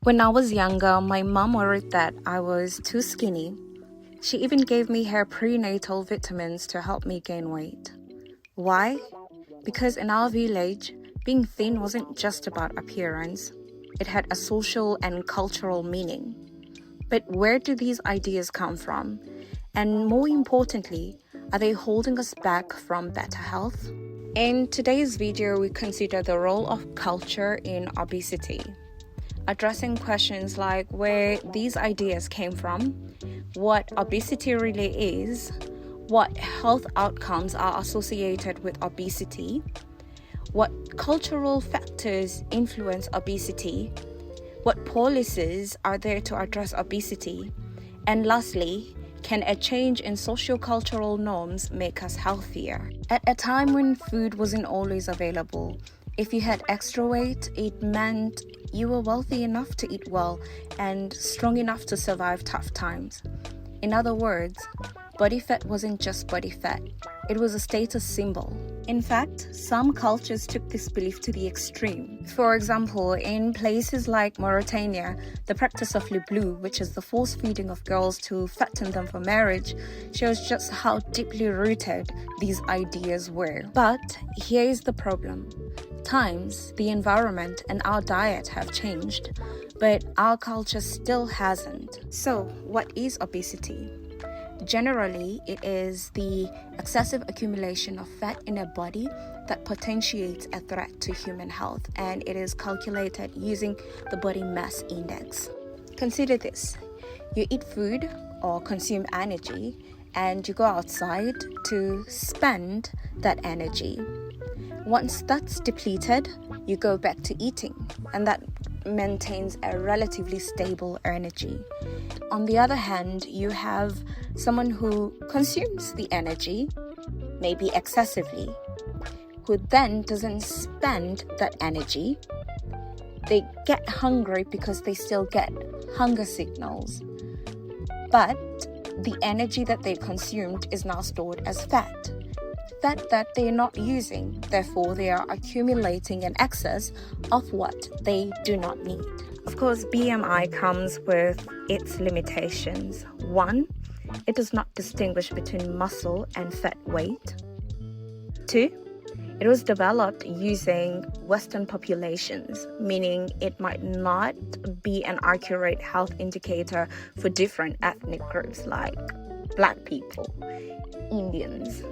When I was younger, my mom worried that I was too skinny. She even gave me her prenatal vitamins to help me gain weight. Why? Because in our village, being thin wasn't just about appearance. It had a social and cultural meaning. But where do these ideas come from? And more importantly, are they holding us back from better health? In today's video, we consider the role of culture in obesity, addressing questions like where these ideas came from, what obesity really is, what health outcomes are associated with obesity, what cultural factors influence obesity, what policies are there to address obesity, and lastly, can a change in socio-cultural norms make us healthier? At a time when food wasn't always available, if you had extra weight, it meant you were wealthy enough to eat well and strong enough to survive tough times. In other words, body fat wasn't just body fat, it was a status symbol. In fact, some cultures took this belief to the extreme. For example, in places like Mauritania, the practice of le bleu, which is the force feeding of girls to fatten them for marriage, shows just how deeply rooted these ideas were. But here is the problem. Times, the environment, and our diet have changed, but our culture still hasn't. So, what is obesity? Generally, it is the excessive accumulation of fat in a body that potentiates a threat to human health, and it is calculated using the body mass index. Consider this. You eat food or consume energy, and you go outside to spend that energy. Once that's depleted, you go back to eating, and that maintains a relatively stable energy. On the other hand, you have someone who consumes the energy, maybe excessively, who then doesn't spend that energy. They get hungry because they still get hunger signals, but the energy that they consumed is now stored as fat that they're not using. Therefore, they are accumulating an excess of what they do not need. Of course, BMI comes with its limitations. 1, it does not distinguish between muscle and fat weight. 2, it was developed using Western populations, meaning it might not be an accurate health indicator for different ethnic groups like Black people, Indians,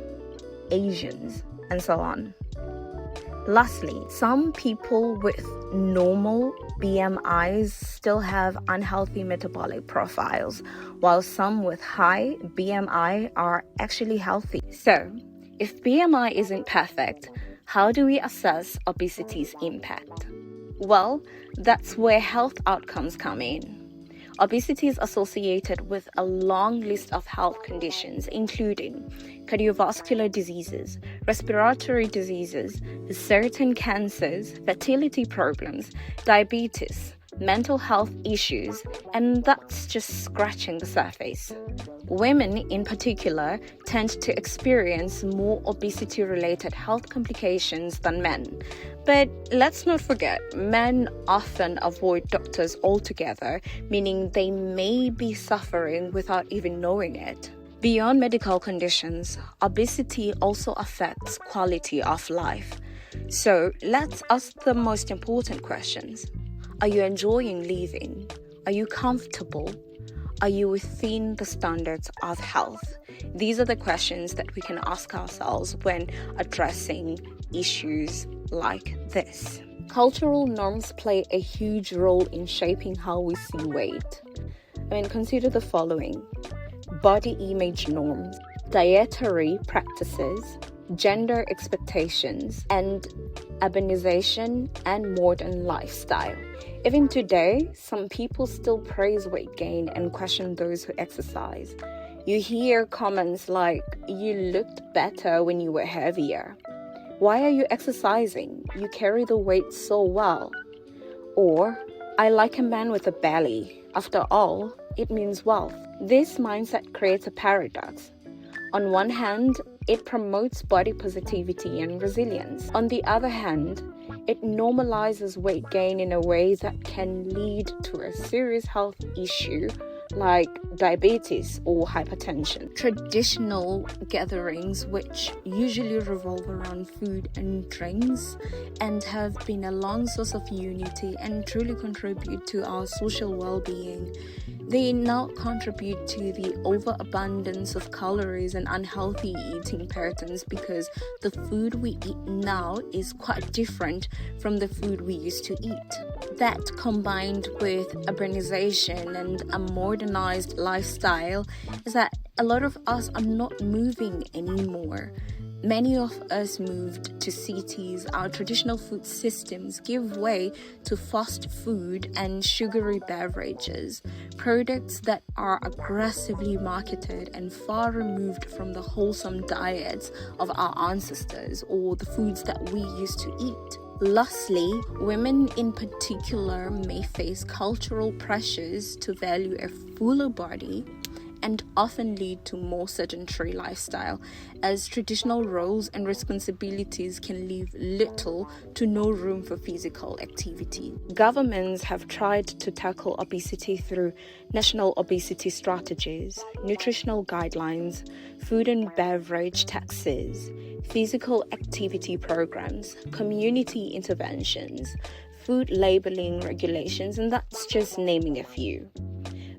Asians, and so on. Lastly, some people with normal BMIs still have unhealthy metabolic profiles, while some with high BMI are actually healthy. So, if BMI isn't perfect, how do we assess obesity's impact? Well, that's where health outcomes come in. Obesity is associated with a long list of health conditions, including cardiovascular diseases, respiratory diseases, certain cancers, fertility problems, diabetes, mental health issues, and that's just scratching the surface. Women in particular tend to experience more obesity-related health complications than men. But let's not forget, men often avoid doctors altogether, meaning they may be suffering without even knowing it. Beyond medical conditions, obesity also affects quality of life. So let's ask the most important questions. Are you enjoying living? Are you comfortable? Are you within the standards of health? These are the questions that we can ask ourselves when addressing issues like this. Cultural norms play a huge role in shaping how we see weight. Consider the following: body image norms, dietary practices, gender expectations, and urbanization and modern lifestyle. Even today, some people still praise weight gain and question those who exercise. You hear comments like, "You looked better when you were heavier." "Why are you exercising? You carry the weight so well." Or, "I like a man with a belly. After all, it means wealth." This mindset creates a paradox. On one hand, it promotes body positivity and resilience. On the other hand, It normalizes weight gain in a way that can lead to a serious health issue like diabetes or hypertension. Traditional gatherings, which usually revolve around food and drinks and have been a long source of unity and truly contribute to our social well-being, they now contribute to the overabundance of calories and unhealthy eating patterns because the food we eat now is quite different from the food we used to eat. That, combined with urbanization and a modernized lifestyle, is that a lot of us are not moving anymore. Many of us moved to cities. Our traditional food systems give way to fast food and sugary beverages, products that are aggressively marketed and far removed from the wholesome diets of our ancestors or the foods that we used to eat. Lastly, women in particular may face cultural pressures to value a fuller body and often lead to more sedentary lifestyle, as traditional roles and responsibilities can leave little to no room for physical activity. Governments have tried to tackle obesity through national obesity strategies, nutritional guidelines, food and beverage taxes, physical activity programs, community interventions, food labeling regulations, and that's just naming a few.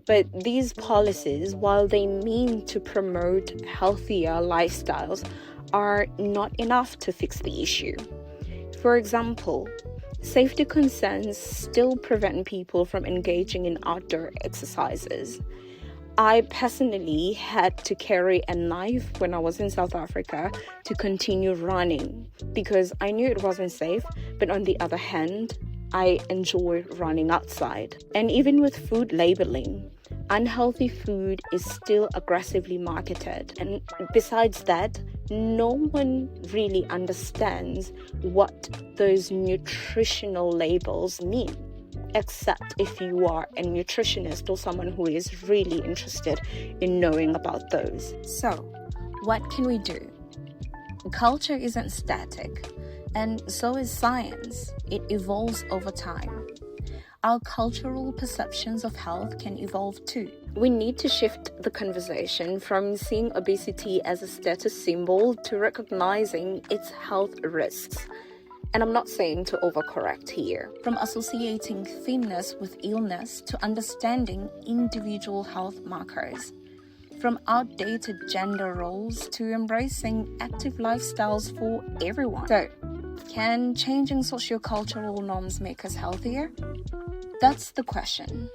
But these policies, while they mean to promote healthier lifestyles, are not enough to fix the issue. For example, safety concerns still prevent people from engaging in outdoor exercises. I personally had to carry a knife when I was in South Africa to continue running because I knew it wasn't safe, but on the other hand, I enjoy running outside. And even with food labeling, unhealthy food is still aggressively marketed. And besides that, no one really understands what those nutritional labels mean, except if you are a nutritionist or someone who is really interested in knowing about those. So, what can we do? Culture isn't static, and so is science. It evolves over time. Our cultural perceptions of health can evolve too. We need to shift the conversation from seeing obesity as a status symbol to recognizing its health risks. And I'm not saying to overcorrect here. From associating thinness with illness to understanding individual health markers. From outdated gender roles to embracing active lifestyles for everyone. So, can changing sociocultural norms make us healthier? That's the question.